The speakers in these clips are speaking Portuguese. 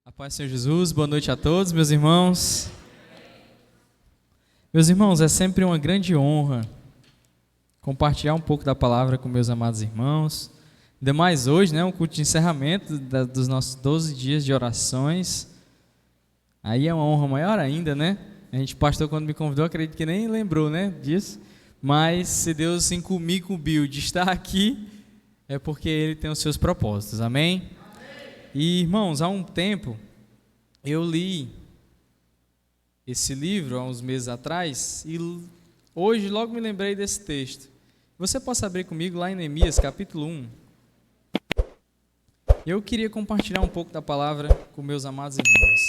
A paz do Senhor Jesus, boa noite a todos, meus irmãos. Meus irmãos, é sempre uma grande honra compartilhar um pouco da palavra com meus amados irmãos. Ainda mais hoje, né, um culto de encerramento dos nossos 12 dias de orações. Aí é uma honra maior ainda, né? A gente, pastor, quando me convidou, acredito que nem lembrou, né, disso. Mas se Deus me incumbiu de estar aqui, é porque Ele tem os seus propósitos, amém? E, irmãos, há um tempo, eu li esse livro, há uns meses atrás, e hoje logo me lembrei desse texto. Você pode abrir comigo lá em Neemias, capítulo 1. Eu queria compartilhar um pouco da palavra com meus amados irmãos,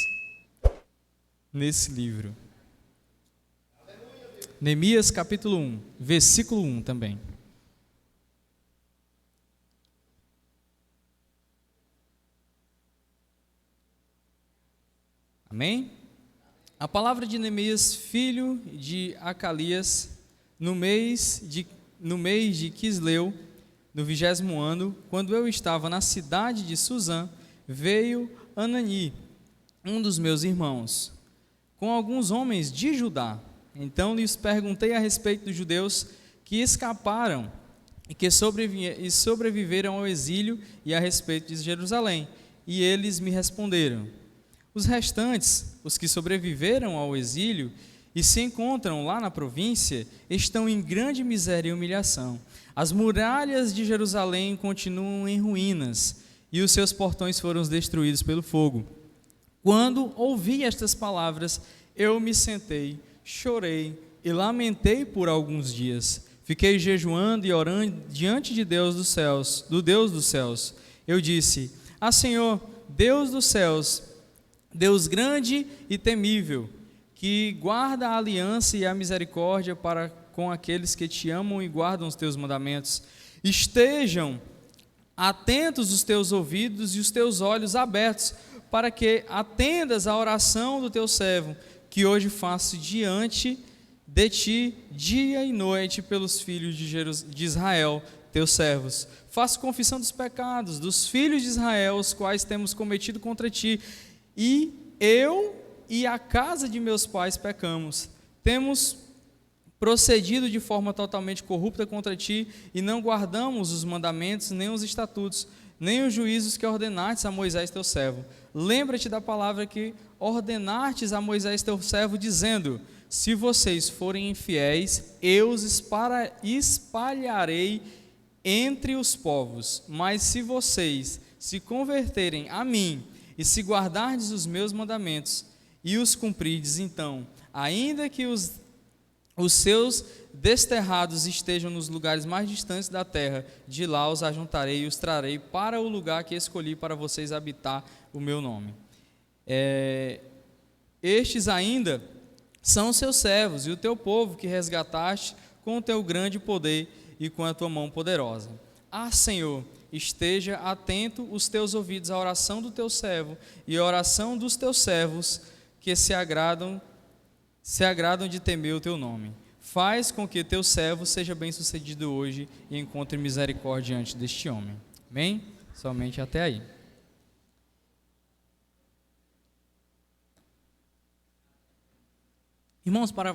nesse livro. Neemias, capítulo 1, versículo 1 também. Amém? A palavra de Neemias, filho de Acalias, no mês de Quisleu, no 20º ano, quando eu estava na cidade de Suzã, veio Anani, um dos meus irmãos, com alguns homens de Judá. Então lhes perguntei a respeito dos judeus que escaparam e que sobreviveram ao exílio e a respeito de Jerusalém. E eles me responderam: os restantes, os que sobreviveram ao exílio e se encontram lá na província, estão em grande miséria e humilhação. As muralhas de Jerusalém continuam em ruínas e os seus portões foram destruídos pelo fogo. Quando ouvi estas palavras, eu me sentei, chorei e lamentei por alguns dias. Fiquei jejuando e orando diante de Deus dos céus, do Deus dos céus. Eu disse: Ah, Senhor, Deus dos céus, Deus grande e temível, que guarda a aliança e a misericórdia para com aqueles que te amam e guardam os teus mandamentos, estejam atentos os teus ouvidos e os teus olhos abertos, para que atendas à oração do teu servo, que hoje faço diante de ti, dia e noite, pelos filhos de Israel, teus servos. Faço confissão dos pecados dos filhos de Israel, os quais temos cometido contra ti. E eu e a casa de meus pais pecamos, temos procedido de forma totalmente corrupta contra ti, e não guardamos os mandamentos, nem os estatutos, nem os juízos que ordenastes a Moisés teu servo. Lembra-te da palavra que ordenastes a Moisés teu servo, dizendo: se vocês forem infiéis, eu os espalharei entre os povos, mas se vocês se converterem a mim, e se guardardes os meus mandamentos e os cumprirdes, então, ainda que os seus desterrados estejam nos lugares mais distantes da terra, de lá os ajuntarei e os trarei para o lugar que escolhi para vocês habitar o meu nome. Estes ainda são os seus servos e o teu povo que resgataste com o teu grande poder e com a tua mão poderosa. Ah, Senhor, esteja atento os teus ouvidos à oração do teu servo e à oração dos teus servos que se agradam de temer o teu nome. Faz com que teu servo seja bem-sucedido hoje e encontre misericórdia diante deste homem. Amém? Somente até aí. Irmãos, para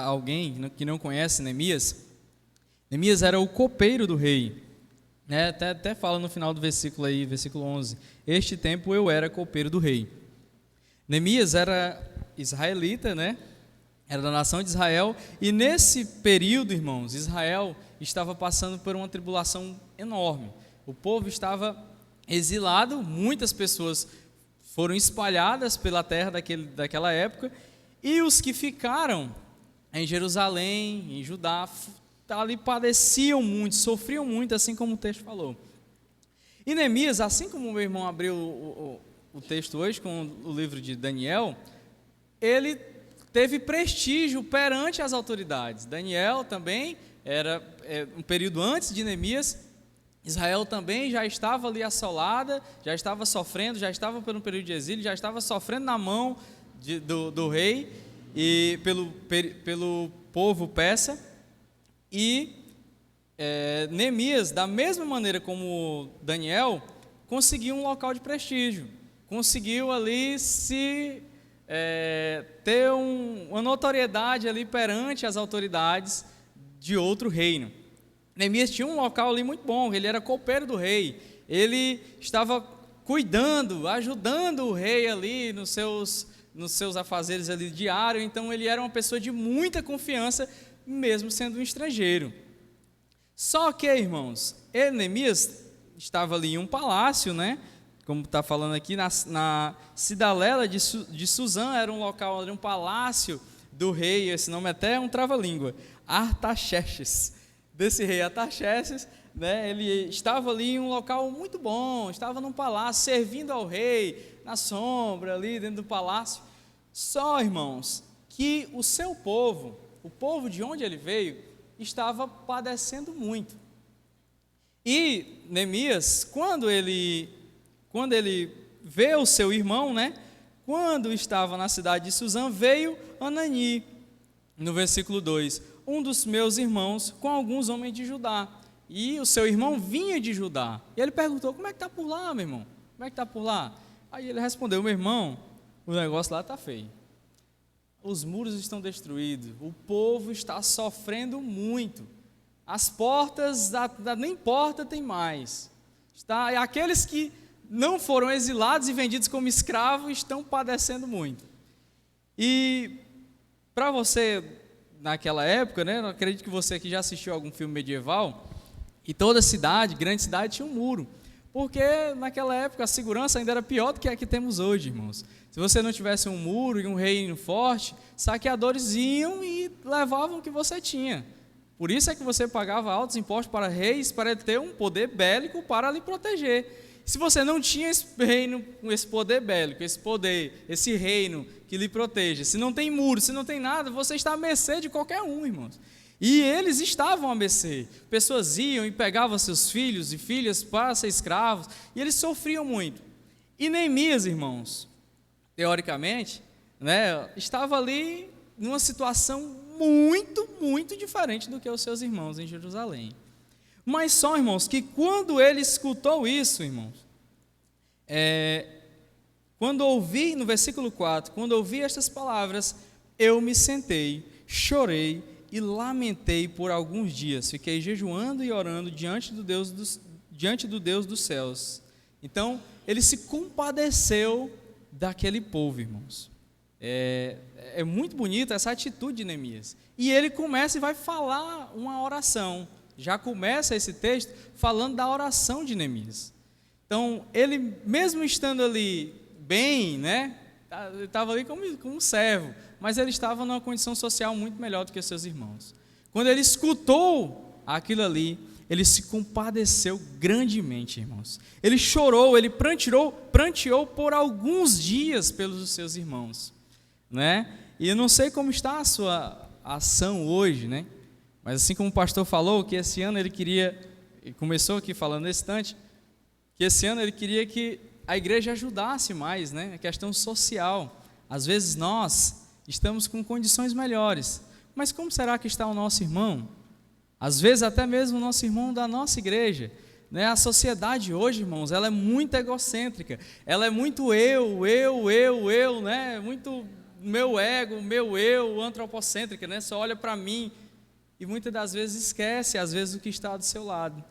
alguém que não conhece Neemias era o copeiro do rei. Até fala no final do versículo aí, versículo 11: este tempo eu era copeiro do rei. Neemias era israelita, era da nação de Israel, e nesse período, irmãos, Israel estava passando por uma tribulação enorme. O povo estava exilado, muitas pessoas foram espalhadas pela terra daquela época, e os que ficaram em Jerusalém, em Judá, ali padeciam muito, sofriam muito, assim como o texto falou. E Neemias, assim como o meu irmão abriu o texto hoje com o livro de Daniel, ele teve prestígio perante as autoridades. Daniel também era um período antes de Neemias. Israel também já estava ali assolada, já estava sofrendo, já estava por um período de exílio, já estava sofrendo na mão do rei e pelo povo persa. E Neemias, da mesma maneira como Daniel, conseguiu um local de prestígio. conseguiu ali ter uma notoriedade ali perante as autoridades de outro reino. Neemias tinha um local ali muito bom, ele era copeiro do rei, ele estava cuidando, ajudando o rei ali nos seus afazeres ali diários, então ele era uma pessoa de muita confiança, mesmo sendo um estrangeiro. Só que, irmãos, Neemias estava ali em um palácio, né? Como está falando aqui, na cidadela de Suzã, era um local, era um palácio do rei, esse nome até é um trava-língua, Artaxerxes, desse rei Artaxerxes, né? Ele estava ali em um local muito bom, estava num palácio, servindo ao rei, na sombra ali dentro do palácio. Só, irmãos, que o seu povo, o povo de onde ele veio, estava padecendo muito. E Neemias, quando ele vê o seu irmão, né? Quando estava na cidade de Suzã, veio Anani, no versículo 2, um dos meus irmãos, com alguns homens de Judá. E o seu irmão vinha de Judá. E ele perguntou: como é que está por lá, meu irmão? Como é que está por lá? Aí ele respondeu: meu irmão, o negócio lá está feio. Os muros estão destruídos, o povo está sofrendo muito. As portas, nem porta tem mais. Aqueles que não foram exilados e vendidos como escravos estão padecendo muito. E para você, naquela época, né, eu acredito que você aqui já assistiu algum filme medieval, e toda cidade, grande cidade, tinha um muro. Porque naquela época a segurança ainda era pior do que a que temos hoje, irmãos. Se você não tivesse um muro e um reino forte, saqueadores iam e levavam o que você tinha. Por isso é que você pagava altos impostos para reis, para ter um poder bélico para lhe proteger. Se você não tinha esse reino, esse poder bélico, esse poder, esse reino que lhe proteja, se não tem muro, se não tem nada, você está à mercê de qualquer um, irmãos. E eles estavam à mercê. Pessoas iam e pegavam seus filhos e filhas para ser escravos, e eles sofriam muito. E Neemias, irmãos, teoricamente, né, estava ali numa situação muito, muito diferente do que os seus irmãos em Jerusalém. Mas só, irmãos, que quando ele escutou isso, irmãos, quando ouvi, no versículo 4, quando ouvi estas palavras, eu me sentei, chorei e lamentei por alguns dias, fiquei jejuando e orando diante do Deus dos céus. Então, ele se compadeceu daquele povo, irmãos. É muito bonita essa atitude de Neemias. E ele começa e vai falar uma oração. Já começa esse texto falando da oração de Neemias. Então, ele mesmo estando ali bem, né, ele estava ali como um servo, mas ele estava numa condição social muito melhor do que os seus irmãos. Quando ele escutou aquilo ali, ele se compadeceu grandemente, irmãos. Ele chorou, ele pranteou por alguns dias pelos seus irmãos, né? E eu não sei como está a sua ação hoje, né? Mas assim como o pastor falou, que esse ano ele começou aqui falando nesse instante, que esse ano ele queria que a igreja ajudasse mais, né? A questão social. Às vezes nós estamos com condições melhores, mas como será que está o nosso irmão? Às vezes até mesmo o nosso irmão da nossa igreja, né? A sociedade hoje, irmãos, ela é muito egocêntrica, ela é muito eu, né? Muito meu ego, meu eu, antropocêntrica, né? Só olha para mim e muitas das vezes esquece, às vezes, o que está do seu lado.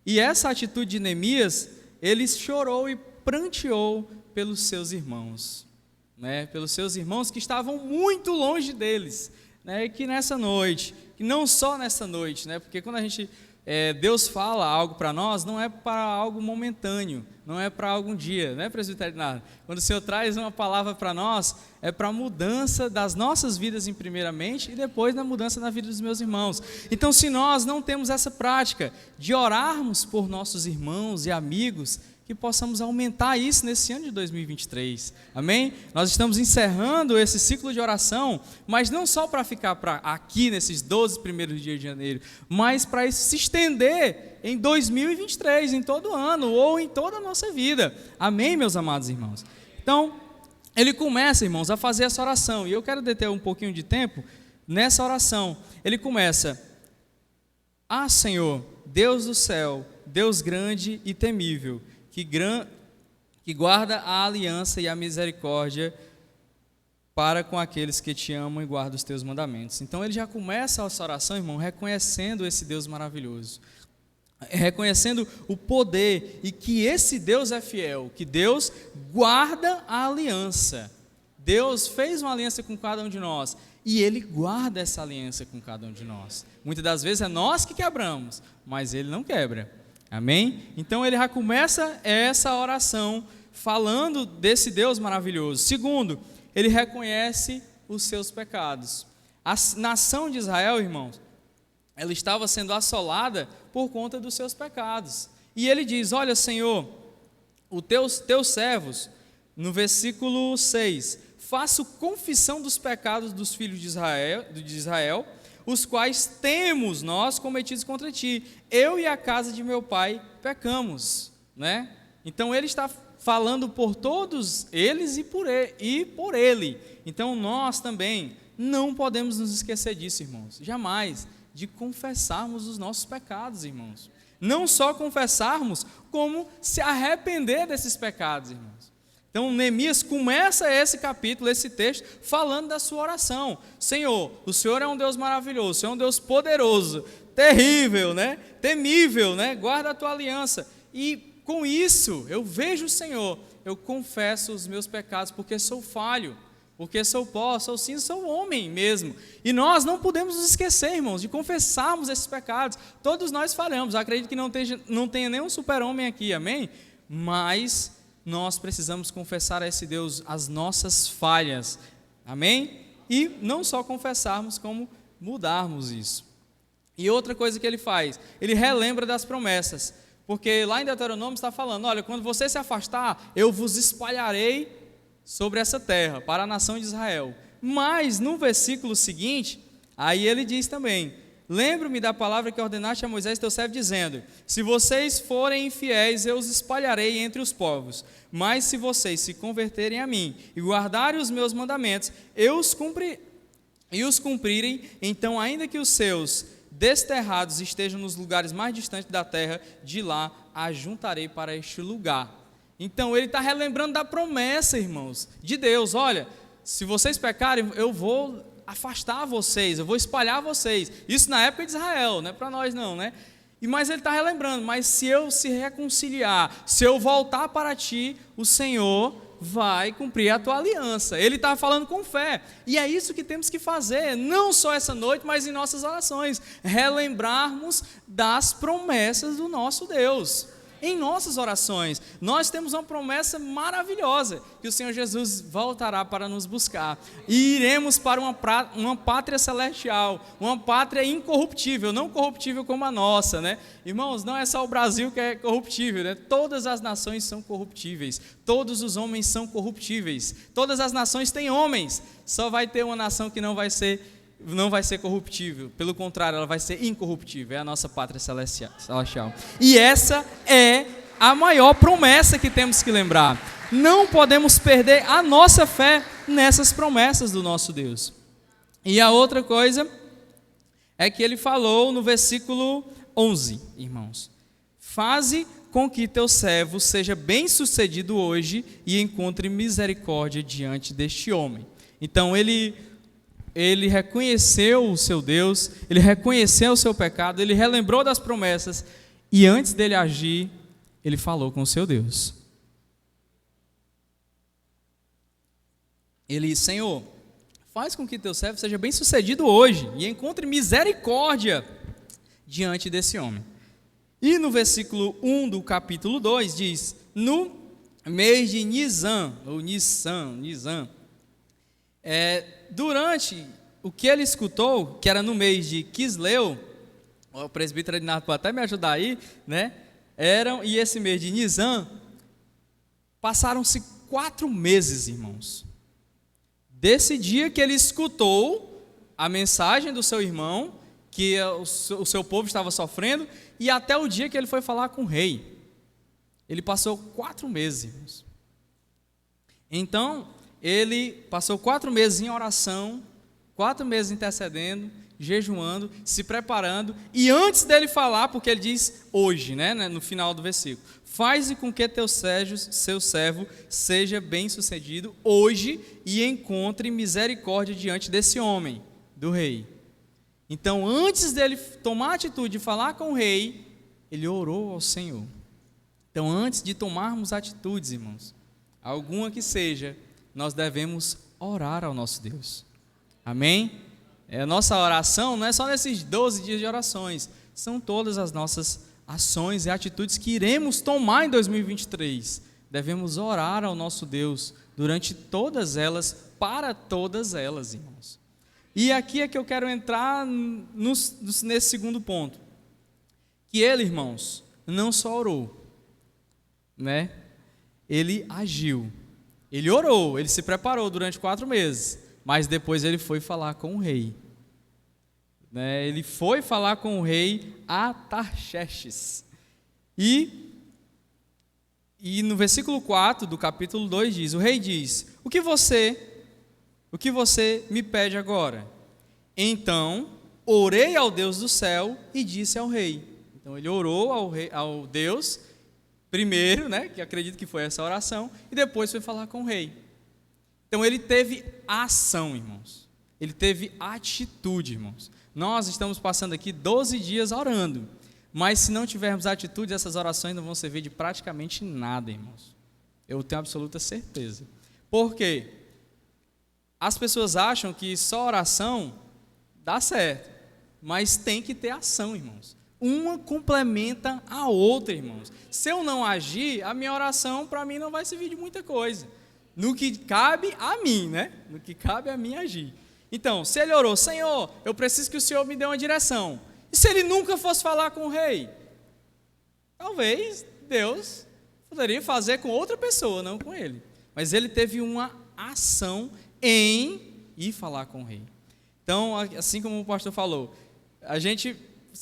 E essa atitude de Neemias, ele chorou e pranteou pelos seus irmãos, né? Pelos seus irmãos que estavam muito longe deles, né? E que nessa noite, que não só nessa noite, né? Porque quando Deus fala algo para nós, não é para algo momentâneo, não é para algum dia, né, presbitério Nada? Quando o Senhor traz uma palavra para nós, é para a mudança das nossas vidas em primeiramente e depois na mudança na vida dos meus irmãos. Então, se nós não temos essa prática de orarmos por nossos irmãos e amigos, que possamos aumentar isso nesse ano de 2023, amém? Nós estamos encerrando esse ciclo de oração, mas não só para ficar aqui nesses 12 primeiros dias de janeiro, mas para isso se estender em 2023, em todo ano, ou em toda a nossa vida, amém, meus amados irmãos? Então, ele começa, irmãos, a fazer essa oração, e eu quero deter um pouquinho de tempo nessa oração. Ele começa: ah, Senhor, Deus do céu, Deus grande e temível, que guarda a aliança e a misericórdia para com aqueles que te amam e guardam os teus mandamentos. Então ele já começa essa oração, irmão, reconhecendo esse Deus maravilhoso, reconhecendo o poder e que esse Deus é fiel, que Deus guarda a aliança. Deus fez uma aliança com cada um de nós e Ele guarda essa aliança com cada um de nós. Muitas das vezes é nós que quebramos, mas Ele não quebra. Amém? Então ele já começa essa oração falando desse Deus maravilhoso. Segundo, ele reconhece os seus pecados. A nação de Israel, irmãos, ela estava sendo assolada por conta dos seus pecados. E ele diz: olha, Senhor, os teus servos, no versículo 6, faço confissão dos pecados dos filhos de Israel, os quais temos nós cometidos contra ti. Eu e a casa de meu pai pecamos, né? Então ele está falando por todos eles e por ele. Então nós também não podemos nos esquecer disso, irmãos. Jamais, de confessarmos os nossos pecados, irmãos. Não só confessarmos, como se arrepender desses pecados, irmãos. Então Neemias começa esse capítulo, esse texto, falando da sua oração. Senhor, o Senhor é um Deus maravilhoso, o Senhor é um Deus poderoso, terrível, né? Temível, né? Guarda a tua aliança. E com isso, eu vejo o Senhor, eu confesso os meus pecados, porque sou falho, porque sou pó, sou cinza, sou homem mesmo. E nós não podemos nos esquecer, irmãos, de confessarmos esses pecados. Todos nós falhamos, acredito que não tenha nenhum super-homem aqui, amém? Mas nós precisamos confessar a esse Deus as nossas falhas, amém? E não só confessarmos, como mudarmos isso. E outra coisa que ele faz, ele relembra das promessas, porque lá em Deuteronômio está falando: olha, quando você se afastar, eu vos espalharei sobre essa terra, para a nação de Israel. Mas no versículo seguinte, aí ele diz também: lembro-me da palavra que ordenaste a Moisés teu servo, dizendo: se vocês forem infiéis, eu os espalharei entre os povos. Mas se vocês se converterem a mim e guardarem os meus mandamentos, e os cumprirem, então ainda que os seus desterrados estejam nos lugares mais distantes da terra, de lá ajuntarei para este lugar. Então ele está relembrando da promessa, irmãos, de Deus. Olha, se vocês pecarem, eu vou afastar vocês, eu vou espalhar vocês. Isso na época de Israel, não é para nós não, né? Mas ele está relembrando: mas se eu se reconciliar, se eu voltar para ti, o Senhor vai cumprir a tua aliança. Ele está falando com fé, e é isso que temos que fazer, não só essa noite, mas em nossas orações, relembrarmos das promessas do nosso Deus. Em nossas orações, nós temos uma promessa maravilhosa, que o Senhor Jesus voltará para nos buscar, e iremos para uma pátria celestial, uma pátria incorruptível, não corruptível como a nossa, né? Irmãos, não é só o Brasil que é corruptível, né? Todas as nações são corruptíveis, todos os homens são corruptíveis, todas as nações têm homens, só vai ter uma nação que não vai ser corruptível, pelo contrário, ela vai ser incorruptível, é a nossa pátria celestial. E essa é a maior promessa que temos que lembrar. Não podemos perder a nossa fé nessas promessas do nosso Deus. E a outra coisa é que ele falou no versículo 11, irmãos: faze com que teu servo seja bem sucedido hoje e encontre misericórdia diante deste homem. Então ele reconheceu o seu Deus, ele reconheceu o seu pecado, ele relembrou das promessas, e antes dele agir, ele falou com o seu Deus. Ele disse: Senhor, faz com que teu servo seja bem sucedido hoje e encontre misericórdia diante desse homem. E no versículo 1 do capítulo 2 diz: no mês de Nisan, ou Nissan, durante o que ele escutou, que era no mês de Quisleu, o presbítero Ednardo pode até me ajudar aí, né? E esse mês de Nisan, passaram-se 4 meses, irmãos, desse dia que ele escutou a mensagem do seu irmão, que o seu povo estava sofrendo, e até o dia que ele foi falar com o rei. Ele passou 4 meses, irmãos. Então ele passou 4 meses em oração, 4 meses intercedendo, jejuando, se preparando, e antes dele falar, porque ele diz hoje, né, no final do versículo, faze com que seu servo seja bem sucedido hoje e encontre misericórdia diante desse homem, do rei. Então, antes dele tomar a atitude de falar com o rei, ele orou ao Senhor. Então, antes de tomarmos atitudes, irmãos, alguma que seja, nós devemos orar ao nosso Deus. Amém? A nossa oração não é só nesses 12 dias de orações, são todas as nossas ações e atitudes que iremos tomar em 2023. Devemos orar ao nosso Deus durante todas elas, para todas elas, irmãos. E aqui é que eu quero entrar nesse segundo ponto. Que ele, irmãos, não só orou, né? Ele agiu. Ele orou, ele se preparou durante 4 meses, mas depois ele foi falar com o rei. Né? Ele foi falar com o rei Artaxerxes. E no versículo 4 do capítulo 2 diz, o rei diz, o que você me pede agora? Então, orei ao Deus do céu e disse ao rei. Então, ele orou ao Deus, primeiro, né, que acredito que foi essa oração, e depois foi falar com o rei. Então, ele teve ação, irmãos. Ele teve atitude, irmãos. Nós estamos passando aqui 12 dias orando, mas se não tivermos atitude, essas orações não vão servir de praticamente nada, irmãos. Eu tenho absoluta certeza. Por quê? As pessoas acham que só oração dá certo, mas tem que ter ação, irmãos. Uma complementa a outra, irmãos. Se eu não agir, a minha oração para mim não vai servir de muita coisa. No que cabe a mim, né? No que cabe a mim agir. Então, se ele orou, Senhor, eu preciso que o Senhor me dê uma direção. E se ele nunca fosse falar com o rei? Talvez Deus poderia fazer com outra pessoa, não com ele. Mas ele teve uma ação em ir falar com o rei. Então, assim como o pastor falou, a gente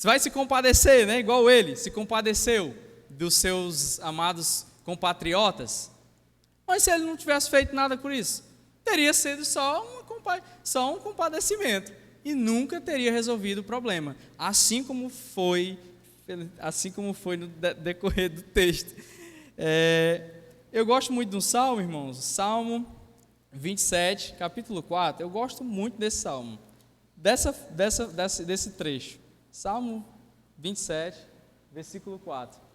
vai se compadecer, né? Igual ele se compadeceu dos seus amados compatriotas. Mas se ele não tivesse feito nada por isso, teria sido só um compadecimento e nunca teria resolvido o problema, assim como foi no decorrer do texto. Eu gosto muito de um salmo, irmãos, Salmo 27, capítulo 4, eu gosto muito desse salmo, desse trecho, Salmo 27, versículo 4.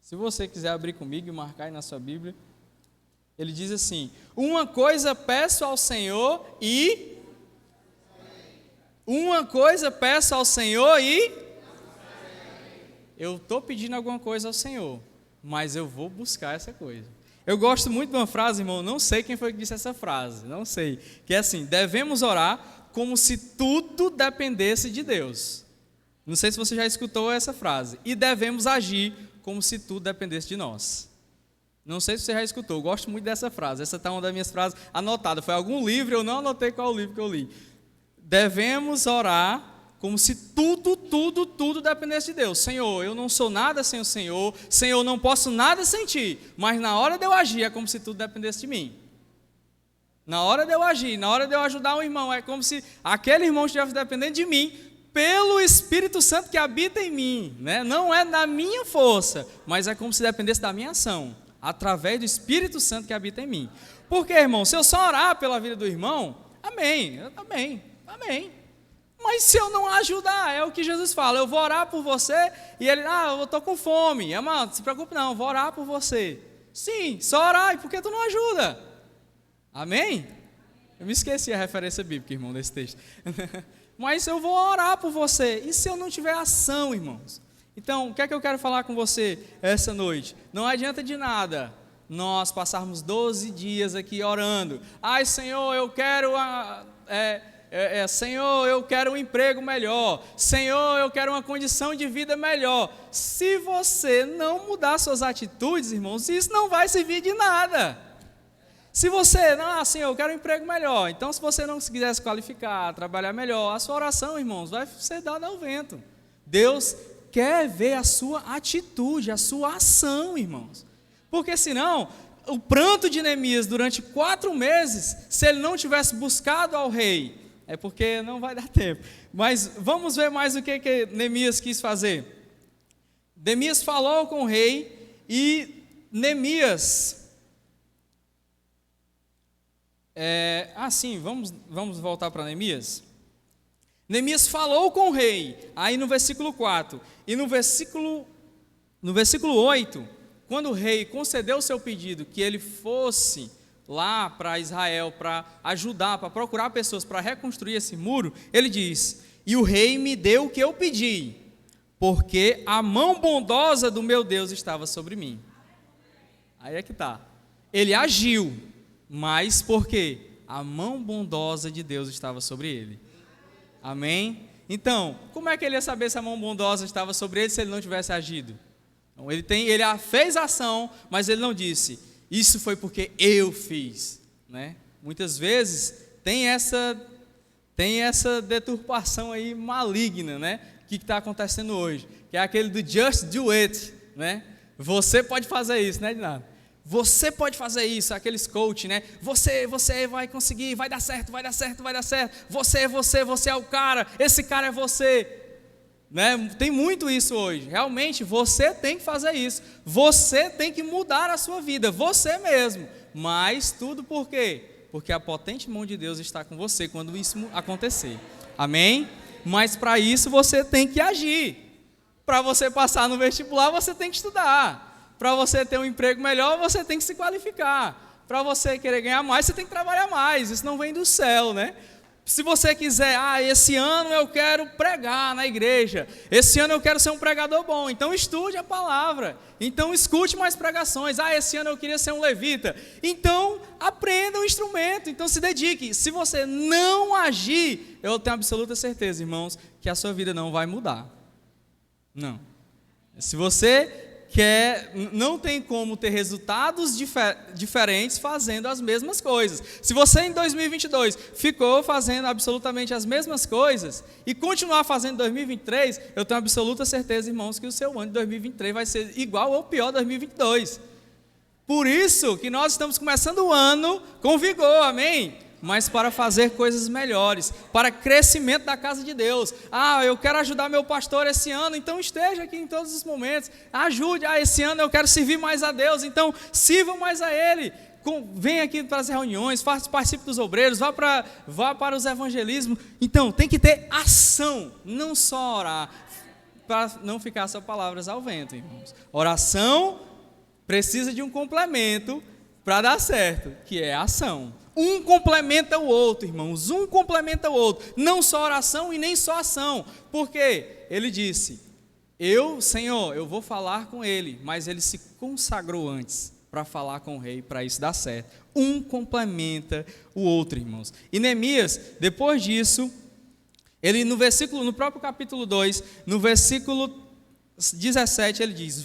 Se você quiser abrir comigo e marcar aí na sua Bíblia, ele diz assim, uma coisa peço ao Senhor e eu estou pedindo alguma coisa ao Senhor, mas eu vou buscar essa coisa. Eu gosto muito de uma frase, irmão, não sei quem foi que disse essa frase, não sei, que é assim, devemos orar como se tudo dependesse de Deus. Não sei se você já escutou essa frase. E devemos agir como se tudo dependesse de nós. Não sei se você já escutou, eu gosto muito dessa frase. Essa está uma das minhas frases anotadas. Foi algum livro, eu não anotei qual livro que eu li. Devemos orar como se tudo dependesse de Deus. Senhor, eu não sou nada sem o Senhor. Senhor, eu não posso nada sem Ti. Mas na hora de eu agir, é como se tudo dependesse de mim. Na hora de eu agir, na hora de eu ajudar um irmão, é como se aquele irmão estivesse dependendo de mim, pelo Espírito Santo que habita em mim, né? Não é da minha força, mas é como se dependesse da minha ação, através do Espírito Santo que habita em mim. Porque, irmão, se eu só orar pela vida do irmão, amém. Mas se eu não ajudar, é o que Jesus fala, eu vou orar por você, e ele, eu estou com fome, amado, não se preocupe não, eu vou orar por você. Sim, só orar, e por que tu não ajuda? Amém? Eu me esqueci a referência bíblica, irmão, desse texto. Mas eu vou orar por você. E se eu não tiver ação, irmãos? Então, o que é que eu quero falar com você essa noite? Não adianta de nada nós passarmos 12 dias aqui orando. Ai, Senhor, eu quero Senhor, eu quero um emprego melhor. Senhor, eu quero uma condição de vida melhor. Se você não mudar suas atitudes, irmãos, isso não vai servir de nada. Se você, Senhor, eu quero um emprego melhor. Então, se você não quiser se qualificar, trabalhar melhor, a sua oração, irmãos, vai ser dada ao vento. Deus quer ver a sua atitude, a sua ação, irmãos. Porque senão, o pranto de Neemias durante 4 meses, se ele não tivesse buscado ao rei? É porque não vai dar tempo. Mas vamos ver mais o que Neemias quis fazer. Neemias falou com o rei e Neemias... vamos voltar para Neemias. Neemias falou com o rei, aí no versículo 4, e no versículo 8, quando o rei concedeu o seu pedido, que ele fosse lá para Israel, para ajudar, para procurar pessoas para reconstruir esse muro, ele diz: e o rei me deu o que eu pedi, porque a mão bondosa do meu Deus estava sobre mim. Aí é que está, ele agiu, mas por quê? A mão bondosa de Deus estava sobre ele. Amém? Então, como é que ele ia saber se a mão bondosa estava sobre ele se ele não tivesse agido? Então, ele fez ação, mas ele não disse, isso foi porque eu fiz, né? Muitas vezes tem essa deturpação aí maligna, né? Que está acontecendo hoje, que é aquele do just do it, né? Você pode fazer isso, né, Dinado? Você pode fazer isso, aqueles coach, né? Você vai conseguir, vai dar certo. Você é o cara, esse cara é você. Né? Tem muito isso hoje. Realmente, você tem que fazer isso. Você tem que mudar a sua vida, você mesmo. Mas tudo por quê? Porque a potente mão de Deus está com você quando isso acontecer. Amém? Mas para isso você tem que agir. Para você passar no vestibular, você tem que estudar. Para você ter um emprego melhor, você tem que se qualificar. Para você querer ganhar mais, você tem que trabalhar mais. Isso não vem do céu, né? Se você quiser, esse ano eu quero pregar na igreja. Esse ano eu quero ser um pregador bom. Então estude a palavra. Então escute mais pregações. Esse ano eu queria ser um levita. Então aprenda um instrumento. Então se dedique. Se você não agir, eu tenho absoluta certeza, irmãos, que a sua vida não vai mudar. Não. Se você não tem como ter resultados diferentes fazendo as mesmas coisas. Se você em 2022 ficou fazendo absolutamente as mesmas coisas e continuar fazendo em 2023, eu tenho absoluta certeza, irmãos, que o seu ano de 2023 vai ser igual ou pior 2022. Por isso que nós estamos começando o ano com vigor, amém? Mas para fazer coisas melhores, para crescimento da casa de Deus. Eu quero ajudar meu pastor esse ano, então esteja aqui em todos os momentos, ajude. Esse ano eu quero servir mais a Deus, então sirva mais a Ele. Vem aqui para as reuniões, participe dos obreiros, vá para os evangelismos. Então tem que ter ação, não só orar, para não ficar só palavras ao vento, irmãos. Oração precisa de um complemento para dar certo, que é a ação. Um complementa o outro, irmãos, um complementa o outro, não só oração e nem só ação, porque ele disse, Senhor, eu vou falar com ele, mas ele se consagrou antes para falar com o rei, para isso dar certo. Um complementa o outro, irmãos. E Neemias, depois disso, ele no próprio capítulo 2, no versículo 17, ele diz,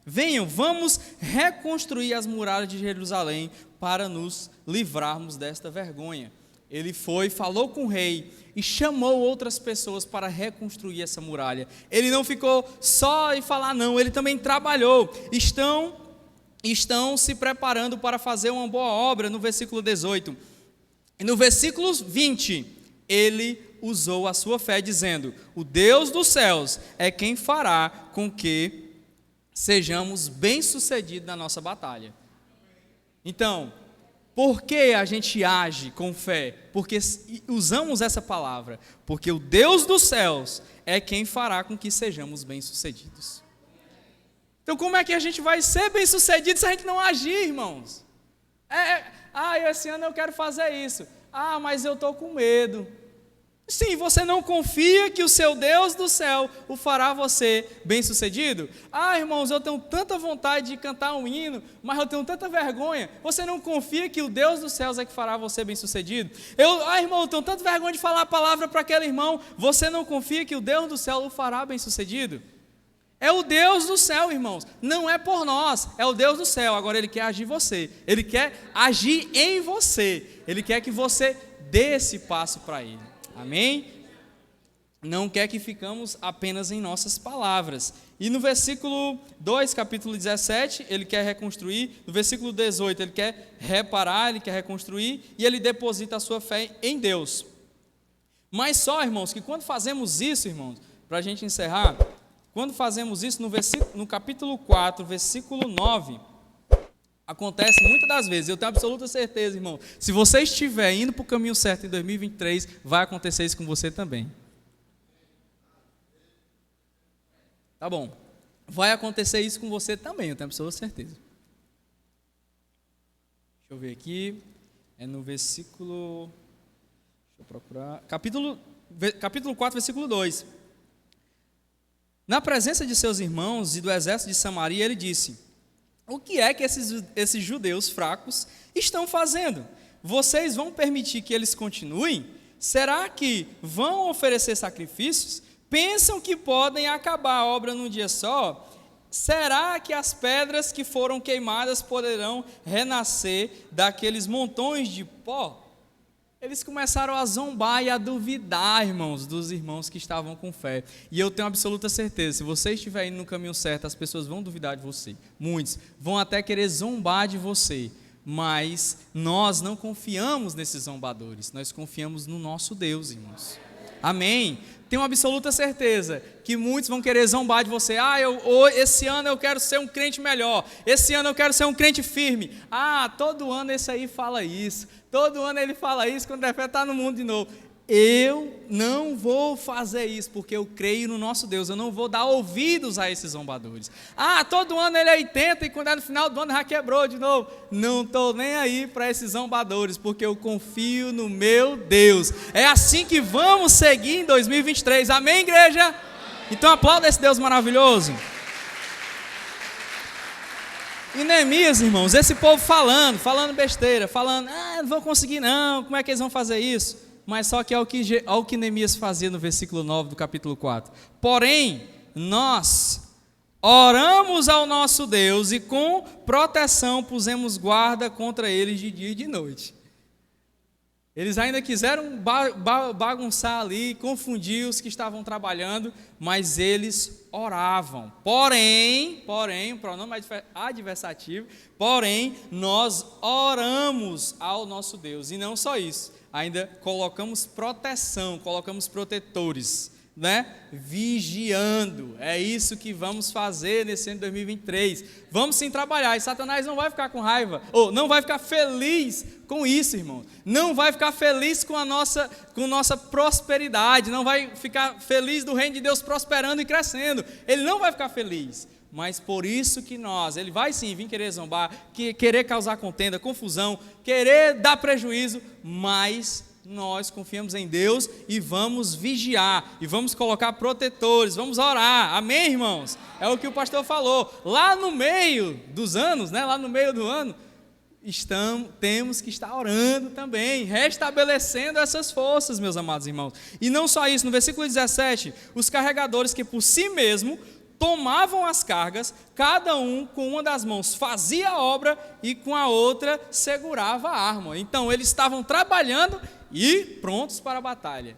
venham, vamos reconstruir as muralhas de Jerusalém para nos livrarmos desta vergonha. Ele falou com o rei e chamou outras pessoas para reconstruir essa muralha. Ele não ficou só em falar não, ele também trabalhou. Estão se preparando para fazer uma boa obra, no versículo 18. E no versículo 20, ele usou a sua fé dizendo, o Deus dos céus é quem fará com que sejamos bem-sucedidos na nossa batalha. Então, por que a gente age com fé? Porque usamos essa palavra. Porque o Deus dos céus é quem fará com que sejamos bem-sucedidos. Então, como é que a gente vai ser bem-sucedido se a gente não agir, irmãos? Esse ano eu quero fazer isso. Mas eu estou com medo. Sim, você não confia que o seu Deus do céu o fará você bem-sucedido? Irmãos, eu tenho tanta vontade de cantar um hino, mas eu tenho tanta vergonha. Você não confia que o Deus dos céus é que fará você bem-sucedido? Irmão, eu tenho tanta vergonha de falar a palavra para aquele irmão. Você não confia que o Deus do céu o fará bem-sucedido? É o Deus do céu, irmãos. Não é por nós, é o Deus do céu. Agora Ele quer agir em você. Ele quer agir em você. Ele quer que você dê esse passo para Ele. Amém? Não quer que ficamos apenas em nossas palavras. E no versículo 2, capítulo 17, ele quer reconstruir. No versículo 18, ele quer reparar, ele quer reconstruir. E ele deposita a sua fé em Deus. Mas só, irmãos, que quando fazemos isso, irmãos, para a gente encerrar, quando fazemos isso no capítulo 4, versículo 9, acontece muitas das vezes, eu tenho absoluta certeza, irmão, se você estiver indo para o caminho certo em 2023, vai acontecer isso com você também. Tá bom, vai acontecer isso com você também, eu tenho absoluta certeza. Deixa eu ver aqui, é no versículo, deixa eu procurar, capítulo 4, versículo 2. Na presença de seus irmãos e do exército de Samaria, ele disse: o que é que esses judeus fracos estão fazendo? Vocês vão permitir que eles continuem? Será que vão oferecer sacrifícios? Pensam que podem acabar a obra num dia só? Será que as pedras que foram queimadas poderão renascer daqueles montões de pó? Eles começaram a zombar e a duvidar, irmãos, dos irmãos que estavam com fé. E eu tenho absoluta certeza, se você estiver indo no caminho certo, as pessoas vão duvidar de você. Muitos vão até querer zombar de você. Mas nós não confiamos nesses zombadores, nós confiamos no nosso Deus, irmãos. Amém? Tenho absoluta certeza que muitos vão querer zombar de você. Esse ano eu quero ser um crente melhor. Esse ano eu quero ser um crente firme. Todo ano esse aí fala isso. Todo ano ele fala isso, quando de repente está no mundo de novo. Eu não vou fazer isso, porque eu creio no nosso Deus. Eu não vou dar ouvidos a esses zombadores. Todo ano ele é 80 e quando é no final do ano já quebrou de novo. Não estou nem aí para esses zombadores, porque eu confio no meu Deus. É assim que vamos seguir em 2023. Amém, igreja? Então aplauda esse Deus maravilhoso. E Neemias, irmãos, esse povo falando besteira, falando, não vão conseguir não, como é que eles vão fazer isso? Mas só que é o que Neemias fazia no versículo 9 do capítulo 4. Porém, nós oramos ao nosso Deus e com proteção pusemos guarda contra eles de dia e de noite. Eles ainda quiseram bagunçar ali, confundir os que estavam trabalhando, mas eles oravam. Porém, o pronome adversativo, porém, nós oramos ao nosso Deus. E não só isso, ainda colocamos proteção, colocamos protetores, né? Vigiando. É isso que vamos fazer nesse ano de 2023. Vamos sim trabalhar, e Satanás não vai ficar com raiva, ou não vai ficar feliz com isso, irmão. Não vai ficar feliz com nossa prosperidade, não vai ficar feliz do reino de Deus prosperando e crescendo. Ele não vai ficar feliz. Mas por isso que ele vai sim vir querer zombar, querer causar contenda, confusão, querer dar prejuízo, mas nós confiamos em Deus e vamos vigiar, e vamos colocar protetores, vamos orar, amém, irmãos? É o que o pastor falou, lá no meio dos anos, né? Lá no meio do ano, temos que estar orando também, restabelecendo essas forças, meus amados irmãos. E não só isso, no versículo 17, os carregadores que por si mesmo tomavam as cargas, cada um com uma das mãos fazia a obra e com a outra segurava a arma. Então eles estavam trabalhando e prontos para a batalha.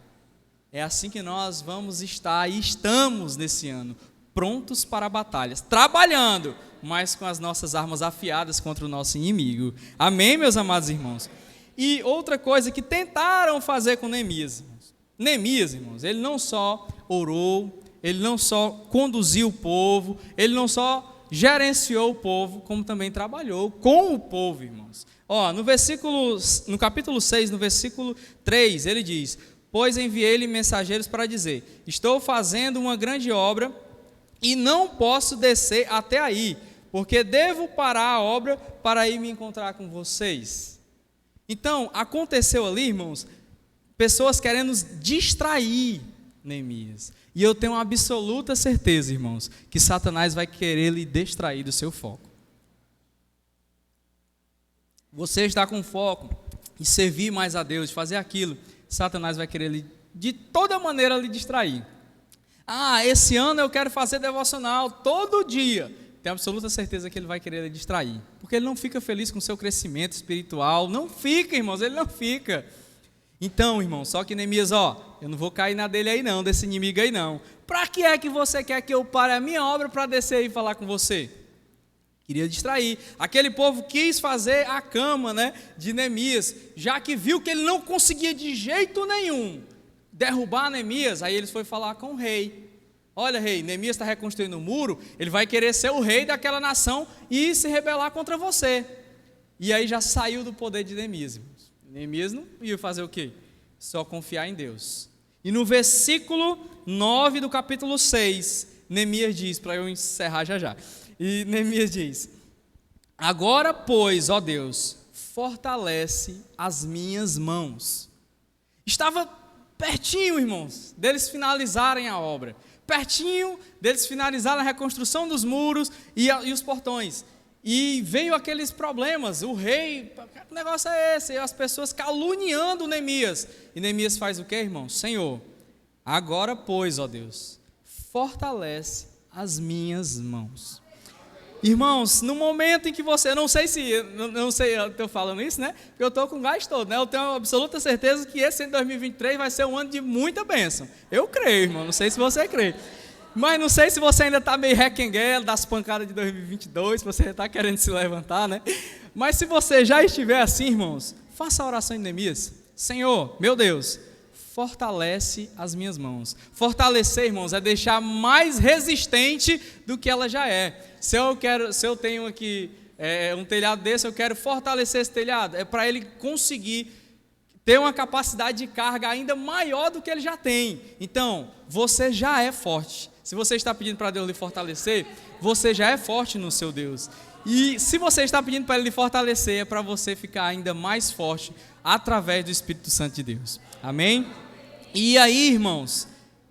É assim que nós vamos estar e estamos nesse ano, prontos para batalhas, trabalhando, mas com as nossas armas afiadas contra o nosso inimigo. Amém, meus amados irmãos? E outra coisa que tentaram fazer com Neemias, irmãos, ele não só orou, ele não só conduziu o povo, ele não só gerenciou o povo, como também trabalhou com o povo, irmãos. No capítulo 6, no versículo 3, ele diz: pois enviei-lhe mensageiros para dizer, estou fazendo uma grande obra e não posso descer até aí, porque devo parar a obra para ir me encontrar com vocês. Então, aconteceu ali, irmãos, pessoas querendo nos distrair, Neemias. E eu tenho uma absoluta certeza, irmãos, que Satanás vai querer lhe distrair do seu foco. Você está com foco em servir mais a Deus, fazer aquilo, Satanás vai querer de toda maneira lhe distrair. Esse ano eu quero fazer devocional todo dia. Tenho absoluta certeza que ele vai querer lhe distrair, porque ele não fica feliz com o seu crescimento espiritual. Não fica, irmãos, ele não fica. Então, irmãos, só que Neemias, eu não vou cair na dele aí não, desse inimigo aí não. Para que é que você quer que eu pare a minha obra para descer aí e falar com você? Queria distrair. Aquele povo quis fazer a cama, né, de Neemias, já que viu que ele não conseguia de jeito nenhum derrubar Neemias, aí eles foram falar com o rei. Olha, rei, Neemias está reconstruindo o muro, ele vai querer ser o rei daquela nação e se rebelar contra você. E aí já saiu do poder de Neemias. Neemias não ia fazer o quê? Só confiar em Deus. E no versículo 9 do capítulo 6, Neemias diz, para eu encerrar já. E Neemias diz: agora, pois, ó Deus, fortalece as minhas mãos. Estava pertinho, irmãos, deles finalizarem a obra. Pertinho deles finalizarem a reconstrução dos muros e os portões. E veio aqueles problemas, o rei, que negócio é esse? E as pessoas caluniando Neemias. E Neemias faz o quê, irmão? Senhor, agora pois, ó Deus, fortalece as minhas mãos. Irmãos, no momento em que você, não sei, eu estou falando isso, né? Porque eu estou com o gás todo, né? Eu tenho absoluta certeza que esse ano de 2023 vai ser um ano de muita bênção. Eu creio, irmão, não sei se você crê. Mas não sei se você ainda está meio requenguelo das pancadas de 2022, se você está querendo se levantar, né? Mas se você já estiver assim, irmãos, faça a oração de Neemias. Senhor, meu Deus, fortalece as minhas mãos. Fortalecer, irmãos, é deixar mais resistente do que ela já é. Se eu tenho aqui um telhado desse, eu quero fortalecer esse telhado. É para ele conseguir ter uma capacidade de carga ainda maior do que ele já tem. Então, você já é forte. Se você está pedindo para Deus lhe fortalecer, você já é forte no seu Deus. E se você está pedindo para Ele lhe fortalecer, é para você ficar ainda mais forte através do Espírito Santo de Deus. Amém? E aí, irmãos,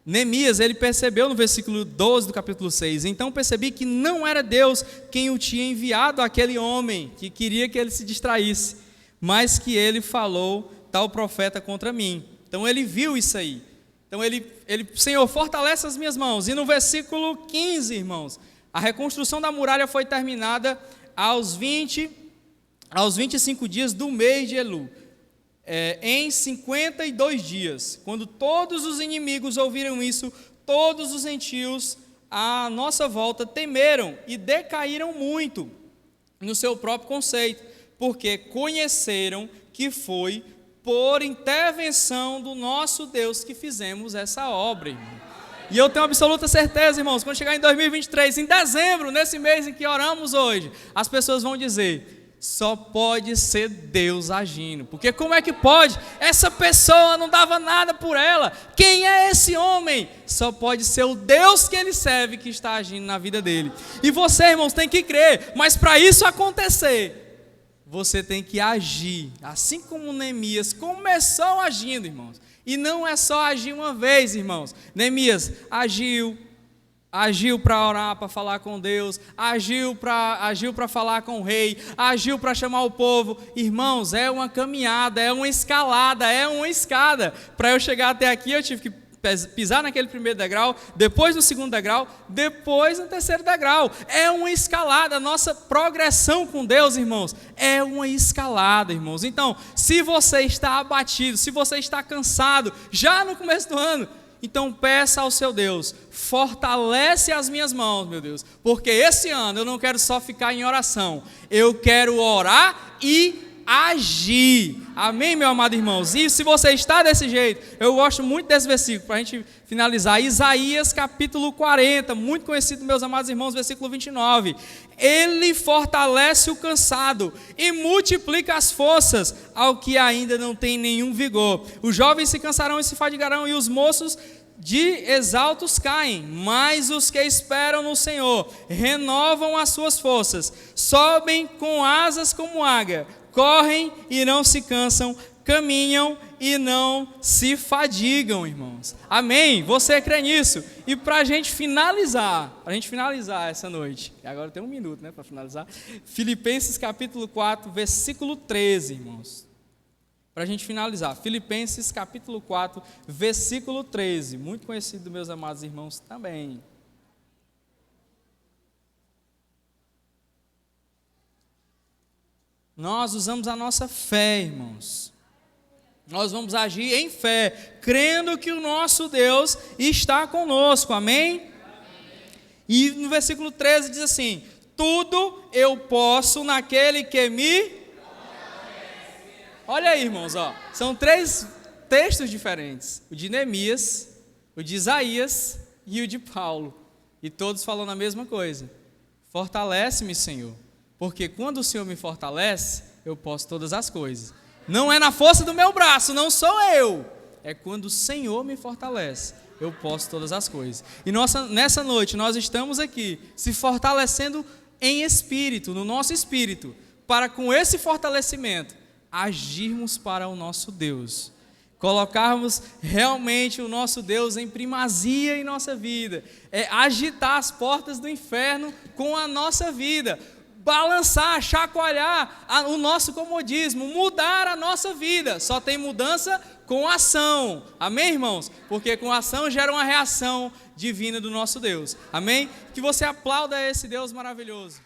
Neemias, ele percebeu no versículo 12 do capítulo 6, então percebi que não era Deus quem o tinha enviado àquele homem, que queria que ele se distraísse, mas que ele falou tal profeta contra mim. Então ele viu isso aí. Então ele, Senhor, fortalece as minhas mãos. E no versículo 15, irmãos, a reconstrução da muralha foi terminada aos 25 dias do mês de Elu. Em 52 dias, quando todos os inimigos ouviram isso, todos os gentios à nossa volta temeram e decaíram muito no seu próprio conceito, porque conheceram que foi por intervenção do nosso Deus que fizemos essa obra, irmão. E eu tenho absoluta certeza, irmãos, quando chegar em 2023, em dezembro, nesse mês em que oramos hoje, as pessoas vão dizer: só pode ser Deus agindo, porque como é que pode? Essa pessoa não dava nada por ela. Quem é esse homem? Só pode ser o Deus que ele serve que está agindo na vida dele. E você, irmãos, tem que crer, mas para isso acontecer, você tem que agir, assim como Neemias começou agindo, irmãos. E não é só agir uma vez, irmãos. Neemias agiu para orar, para falar com Deus, agiu para falar com o rei, agiu para chamar o povo. Irmãos, é uma caminhada, é uma escalada, é uma escada. Para eu chegar até aqui, eu tive que pisar naquele primeiro degrau, depois no segundo degrau, depois no terceiro degrau. É uma escalada. A nossa progressão com Deus, irmãos, é uma escalada, irmãos. Então, se você está abatido, se você está cansado, já no começo do ano, então peça ao seu Deus: fortalece as minhas mãos, meu Deus, porque esse ano eu não quero só ficar em oração, eu quero orar e agir. Amém, meu amado irmãos? E se você está desse jeito, eu gosto muito desse versículo, para a gente finalizar, Isaías capítulo 40, muito conhecido, meus amados irmãos, versículo 29, ele fortalece o cansado e multiplica as forças ao que ainda não tem nenhum vigor. Os jovens se cansarão e se fadigarão, e os moços de exaltos caem, mas os que esperam no Senhor renovam as suas forças, sobem com asas como águia, correm e não se cansam, caminham e não se fadigam, irmãos. Amém? Você crê nisso? E para a gente finalizar essa noite, e agora tem um minuto, né, para finalizar, Filipenses capítulo 4, versículo 13, irmãos. Para a gente finalizar, Filipenses capítulo 4, versículo 13, muito conhecido dos meus amados irmãos também. Nós usamos a nossa fé, irmãos. Nós vamos agir em fé, crendo que o nosso Deus está conosco, amém? E no versículo 13 diz assim: tudo eu posso naquele que me... Olha aí, irmãos, ó, são 3 textos diferentes, o de Neemias, o de Isaías e o de Paulo, e todos falando a mesma coisa: fortalece-me, Senhor, porque quando o Senhor me fortalece, eu posso todas as coisas. Não é na força do meu braço, não sou eu, é quando o Senhor me fortalece, eu posso todas as coisas. E nessa noite nós estamos aqui se fortalecendo em espírito, no nosso espírito, para com esse fortalecimento agirmos para o nosso Deus, colocarmos realmente o nosso Deus em primazia em nossa vida, agitar as portas do inferno com a nossa vida, balançar, chacoalhar o nosso comodismo, mudar a nossa vida. Só tem mudança com ação, amém, irmãos? Porque com ação gera uma reação divina do nosso Deus, amém? Que você aplauda esse Deus maravilhoso.